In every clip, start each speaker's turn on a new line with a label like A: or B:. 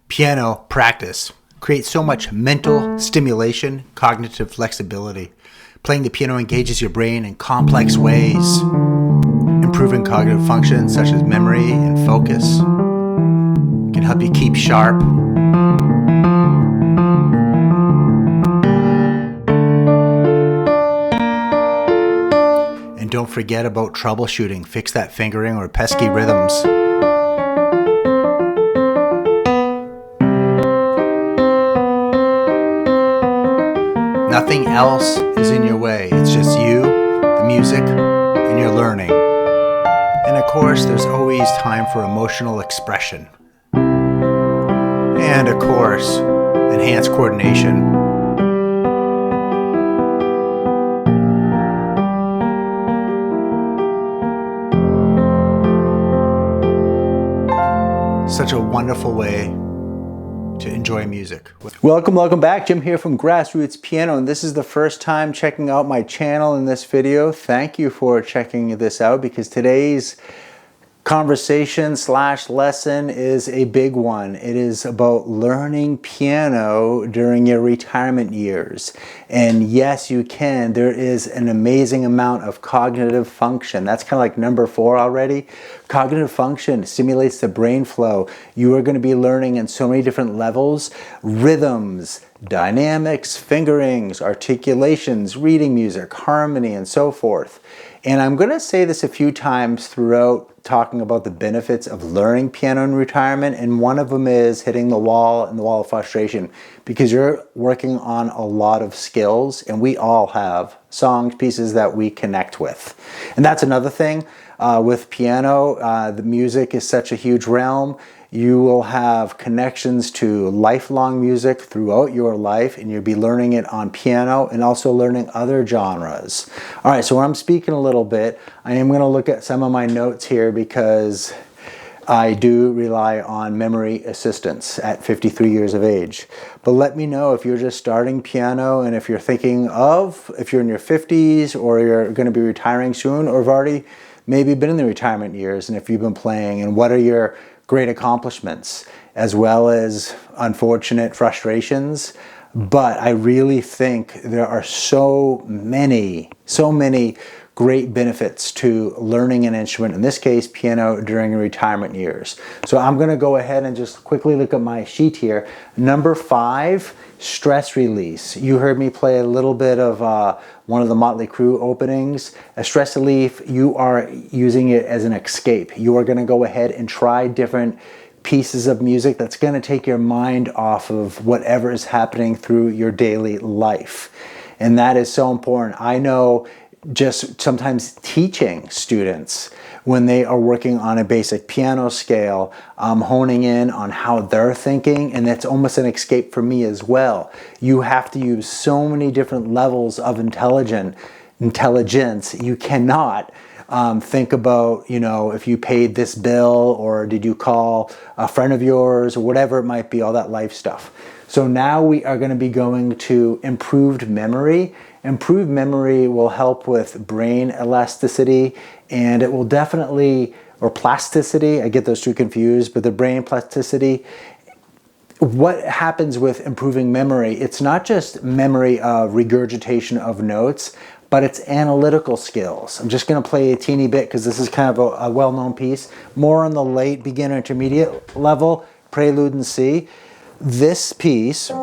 A: Piano practice creates so much mental stimulation, cognitive flexibility. Playing the piano engages your brain in complex ways, improving cognitive functions such as memory and focus. It can help you keep sharp. And don't forget about troubleshooting. Fix that fingering or pesky rhythms. Nothing else is in your way. It's just you, the music, and your learning. And of course, there's always time for emotional expression. And of course, enhanced coordination. Such a wonderful way to enjoy music. Welcome back. Jim here from Grassroots Piano, and this is the first time checking out my channel in this video. Thank you for checking this out because today's conversation / lesson is a big one. It is about learning piano during your retirement years. And yes, you can. There is an amazing amount of cognitive function. That's kind of like number 4 already. Cognitive function stimulates the brain flow. You are going to be learning in so many different levels, rhythms, dynamics, fingerings, articulations, reading music, harmony, and so forth. And I'm going to say this a few times throughout talking about the benefits of learning piano in retirement, and one of them is hitting the wall and the wall of frustration, because you're working on a lot of skills, and we all have songs, pieces that we connect with. And that's another thing with piano. The music is such a huge realm. You will have connections to lifelong music throughout your life, and you'll be learning it on piano and also learning other genres. All right, so when I'm speaking a little bit, I am going to look at some of my notes here because I do rely on memory assistance at 53 years of age. But let me know if you're just starting piano, and if you're thinking of, if you're in your 50s or you're going to be retiring soon, or have already maybe been in the retirement years, and if you've been playing, and what are your great accomplishments, as well as unfortunate frustrations. But I really think there are so many great benefits to learning an instrument, in this case piano, during your retirement years. So I'm going to go ahead and just quickly look at my sheet here. Number 5, stress release. You heard me play a little bit of one of the Motley Crue openings. A stress relief, you are using it as an escape. You are going to go ahead and try different pieces of music that's going to take your mind off of whatever is happening through your daily life. And that is so important. I know just sometimes teaching students when they are working on a basic piano scale, honing in on how they're thinking, and that's almost an escape for me as well. You have to use so many different levels of intelligence. You cannot think about, if you paid this bill, or did you call a friend of yours, or whatever it might be, all that life stuff. So now we are going to be going to improved memory. Improved memory will help with brain elasticity, and it will definitely, or plasticity, I get those two confused, but the brain plasticity. What happens with improving memory? It's not just memory of regurgitation of notes, but it's analytical skills. I'm just going to play a teeny bit because this is kind of a well-known piece, more on the late beginner intermediate level, Prelude in C. This piece, you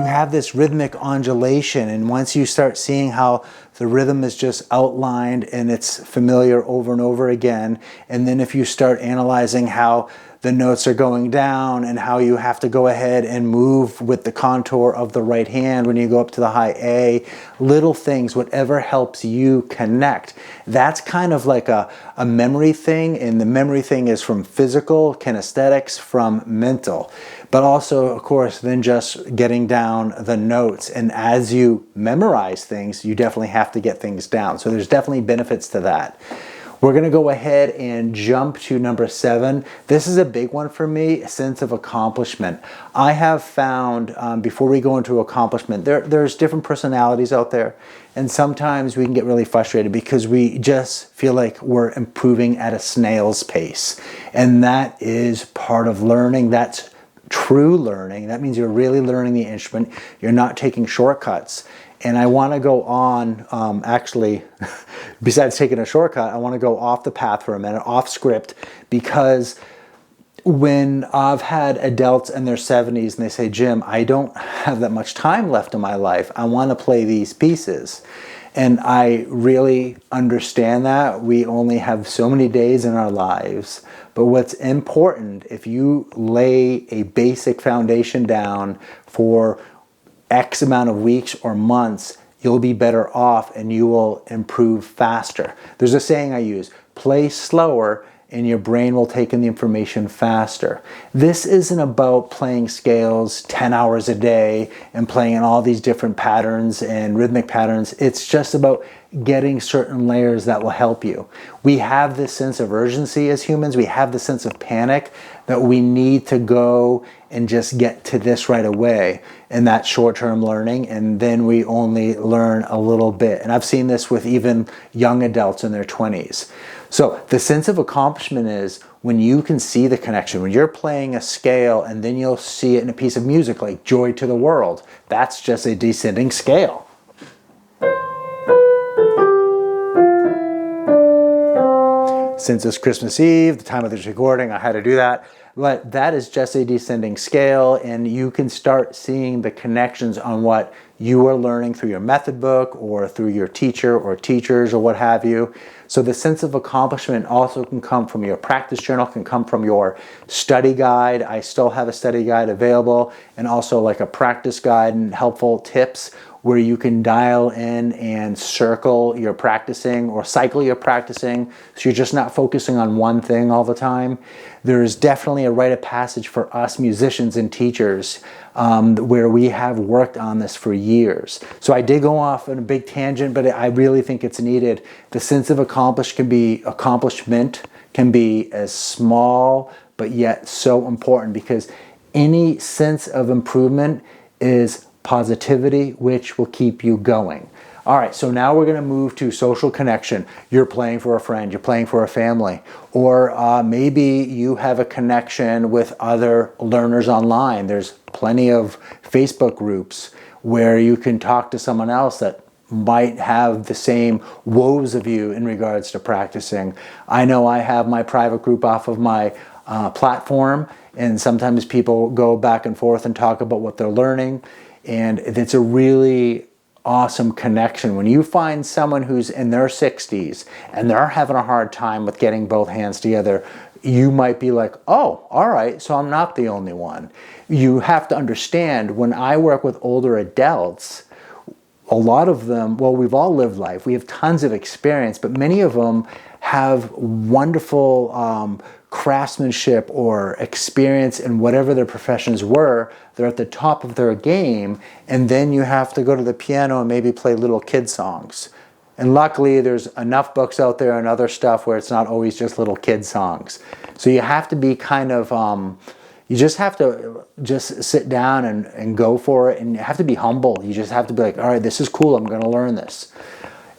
A: have this rhythmic undulation, and once you start seeing how the rhythm is just outlined and it's familiar over and over again, and then if you start analyzing how the notes are going down and how you have to go ahead and move with the contour of the right hand when you go up to the high A, little things, whatever helps you connect. That's kind of like a memory thing, and the memory thing is from physical, kinesthetics, from mental. But also, of course, then just getting down the notes. And as you memorize things, you definitely have to get things down. So there's definitely benefits to that. We're going to go ahead and jump to number 7. This is a big one for me, a sense of accomplishment. I have found, before we go into accomplishment, there's different personalities out there, and sometimes we can get really frustrated because we just feel like we're improving at a snail's pace. And that is part of learning. That's true learning. That means you're really learning the instrument. You're not taking shortcuts. And I want to go on, actually, besides taking a shortcut, I want to go off the path for a minute, off script, because when I've had adults in their 70s and they say, Jim, I don't have that much time left in my life. I want to play these pieces. And I really understand that. We only have so many days in our lives. But what's important, if you lay a basic foundation down for X amount of weeks or months, you'll be better off and you will improve faster. There's a saying I use, play slower and your brain will take in the information faster. This isn't about playing scales 10 hours a day and playing in all these different patterns and rhythmic patterns. It's just about getting certain layers that will help you. We have this sense of urgency as humans. We have the sense of panic that we need to go and just get to this right away. And that's short-term learning. And then we only learn a little bit. And I've seen this with even young adults in their 20s. So the sense of accomplishment is when you can see the connection, when you're playing a scale and then you'll see it in a piece of music like Joy to the World. That's just a descending scale. Since it's Christmas Eve, the time of this recording, I had to do that. But that is just a descending scale, and you can start seeing the connections on what you are learning through your method book or through your teacher or teachers or what have you. So the sense of accomplishment also can come from your practice journal, can come from your study guide. I still have a study guide available, and also like a practice guide and helpful tips where you can dial in and circle your practicing or cycle your practicing, so you're just not focusing on one thing all the time. There's definitely a rite of passage for us musicians and teachers where we have worked on this for years. So I did go off on a big tangent, but I really think it's needed. The sense of accomplishment can be as small, but yet so important, because any sense of improvement is positivity, which will keep you going. All right, so now we're going to move to social connection. You're playing for a friend, you're playing for a family, or maybe you have a connection with other learners online. There's plenty of Facebook groups where you can talk to someone else that might have the same woes of you in regards to practicing. I know I have my private group off of my platform, and sometimes people go back and forth and talk about what they're learning. And it's a really awesome connection. When you find someone who's in their 60s and they're having a hard time with getting both hands together, you might be like, oh, all right, so I'm not the only one. You have to understand, when I work with older adults, a lot of them, well, we've all lived life. We have tons of experience, but many of them have wonderful craftsmanship or experience in whatever their professions were. They're at the top of their game, and then you have to go to the piano and maybe play little kid songs. And luckily there's enough books out there and other stuff where it's not always just little kid songs. So you have to be kind of, you just have to just sit down and go for it, and you have to be humble. You just have to be like, all right, this is cool, I'm going to learn this.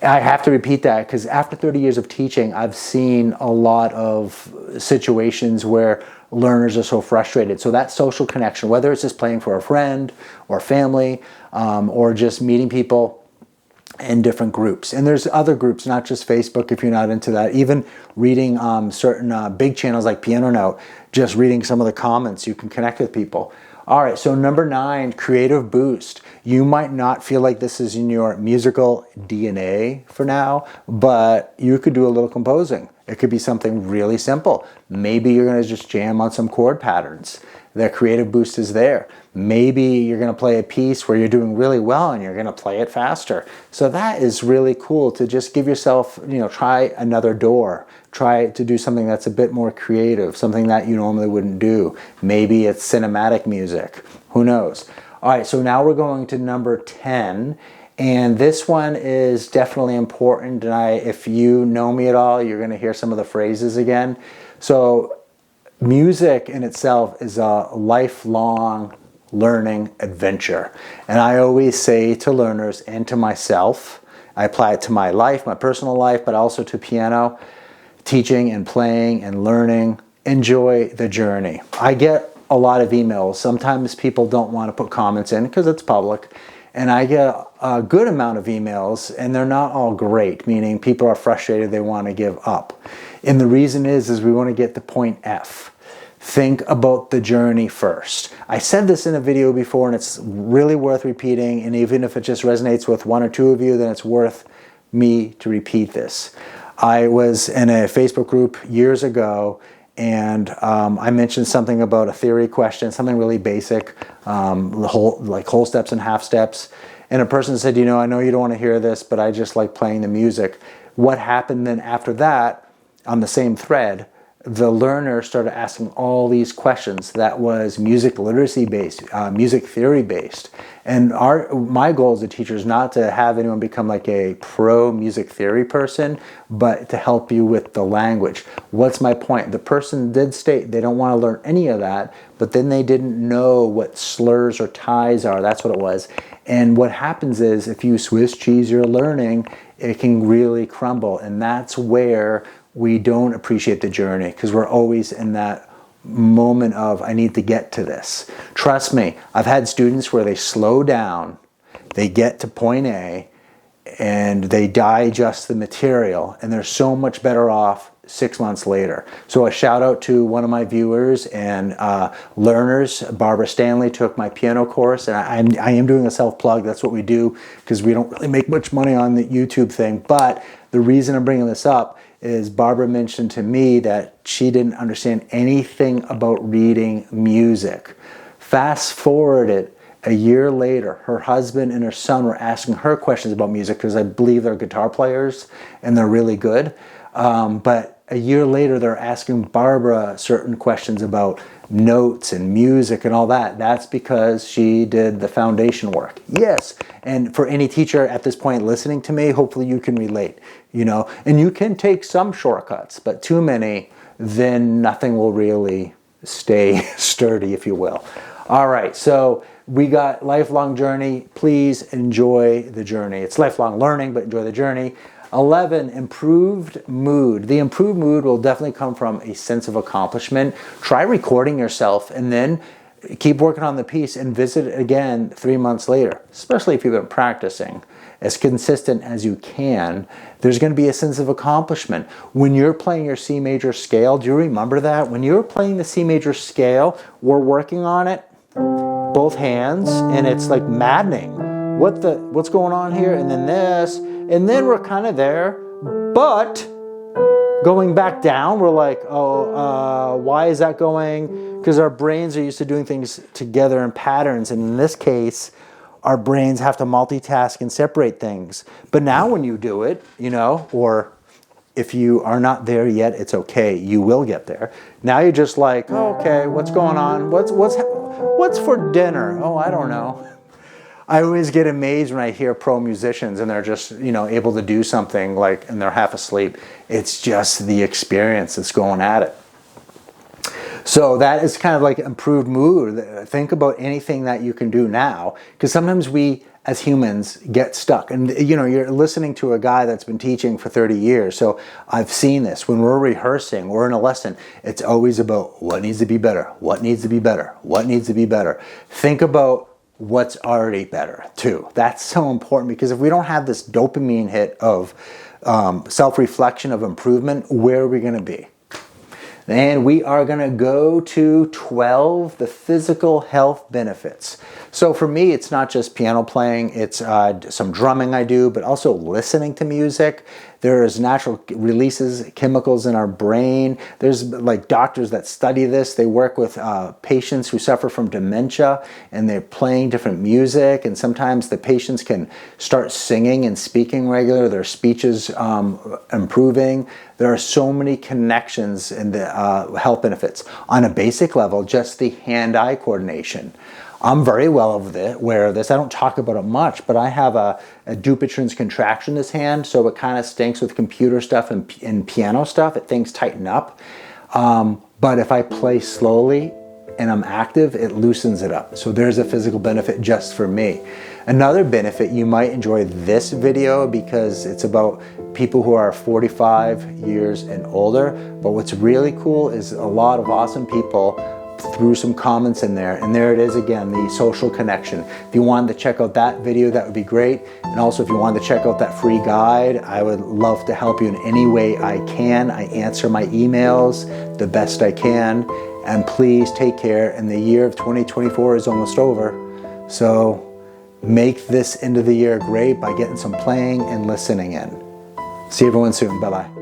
A: I have to repeat that because after 30 years of teaching, I've seen a lot of situations where learners are so frustrated. So that social connection, whether it's just playing for a friend or family, or just meeting people in different groups. And there's other groups, not just Facebook if you're not into that. Even reading certain big channels like Piano Note, just reading some of the comments, you can connect with people. All right, so number 9, creative boost. You might not feel like this is in your musical DNA for now, but you could do a little composing. It could be something really simple. Maybe you're going to just jam on some chord patterns. The creative boost is there. Maybe you're going to play a piece where you're doing really well and you're going to play it faster. So that is really cool to just give yourself, try another door. Try to do something that's a bit more creative, something that you normally wouldn't do. Maybe it's cinematic music. Who knows? All right, so now we're going to number 10. And this one is definitely important. And if you know me at all, you're going to hear some of the phrases again. So music in itself is a lifelong learning adventure. And I always say to learners and to myself, I apply it to my life, my personal life, but also to piano, teaching and playing and learning. Enjoy the journey. I get a lot of emails. Sometimes people don't want to put comments in because it's public. And I get a good amount of emails, and they're not all great, meaning people are frustrated, they want to give up. And the reason is we want to get to point F. Think about the journey first. I said this in a video before, and it's really worth repeating, and even if it just resonates with one or two of you, then it's worth me to repeat this. I was in a Facebook group years ago, and I mentioned something about a theory question, something really basic, like whole steps and half steps. And a person said, you know, I know you don't want to hear this, but I just like playing the music. What happened then after that, on the same thread, the learner started asking all these questions that was music literacy based, music theory based. And my goal as a teacher is not to have anyone become like a pro music theory person, but to help you with the language. What's my point? The person did state they don't want to learn any of that, but then they didn't know what slurs or ties are. That's what it was. And what happens is if you Swiss cheese your learning, it can really crumble. And that's where we don't appreciate the journey, because we're always in that moment of, I need to get to this. Trust me, I've had students where they slow down, they get to point A, and they digest the material, and they're so much better off 6 months later. So a shout out to one of my viewers and learners. Barbara Stanley took my piano course, and I am doing a self-plug. That's what we do, because we don't really make much money on the YouTube thing. But the reason I'm bringing this up is Barbara mentioned to me that she didn't understand anything about reading music. Fast forward it, a year later, her husband and her son were asking her questions about music, because I believe they're guitar players and they're really good. But a year later, they're asking Barbara certain questions about notes and music and all that. That's because she did the foundation work. Yes. And for any teacher at this point listening to me, hopefully you can relate, you know, and you can take some shortcuts, but too many, then nothing will really stay sturdy, if you will. All right. So we got lifelong journey. Please enjoy the journey. It's lifelong learning, but enjoy the journey. 11, improved mood. The improved mood will definitely come from a sense of accomplishment. Try recording yourself and then keep working on the piece and visit it again 3 months later, especially if you've been practicing as consistent as you can. There's going to be a sense of accomplishment. When you're playing your C major scale, do you remember that? When you're playing the C major scale, we're working on it, both hands, and it's like maddening. What's going on here? And then this, and then we're kind of there, but going back down, we're like, why is that going? Because our brains are used to doing things together in patterns, and in this case, our brains have to multitask and separate things. But now when you do it, you know, or if you are not there yet, it's okay. You will get there. Now you're just like, oh, okay, what's going on? What's for dinner? Oh, I don't know. I always get amazed when I hear pro musicians and they're just, you know, able to do something like, and they're half asleep. It's just the experience that's going at it. So that is kind of like improved mood. Think about anything that you can do now, because sometimes we as humans get stuck. And you know, you're listening to a guy that's been teaching for 30 years. So I've seen this. When we're rehearsing or in a lesson, it's always about what needs to be better, what needs to be better, what needs to be better. Think about what's already better too. That's so important, because if we don't have this dopamine hit of self-reflection of improvement, where are we going to be? And we are going to go to 12, the physical health benefits. So for me, it's not just piano playing, it's some drumming I do, but also listening to music. There's natural releases, chemicals in our brain. There's like doctors that study this. They work with patients who suffer from dementia, and they're playing different music. And sometimes the patients can start singing and speaking regular. Their speech is improving. There are so many connections in the health benefits. On a basic level, just the hand-eye coordination. I'm very well aware of this. I don't talk about it much, but I have a Dupuytren's contraction in this hand, so it kind of stinks with computer stuff and piano stuff. Things tighten up. But if I play slowly and I'm active, it loosens it up. So there's a physical benefit just for me. Another benefit, you might enjoy this video because it's about people who are 45 years and older. But what's really cool is a lot of awesome people threw some comments in there, and there it is again, the social connection. If you wanted to check out that video, that would be great. And also if you wanted to check out that free guide, I would love to help you in any way I can. I answer my emails the best I can, and please take care. And the year of 2024 is almost over, so make this end of the year great by getting some playing and listening in. See everyone soon. Bye-bye.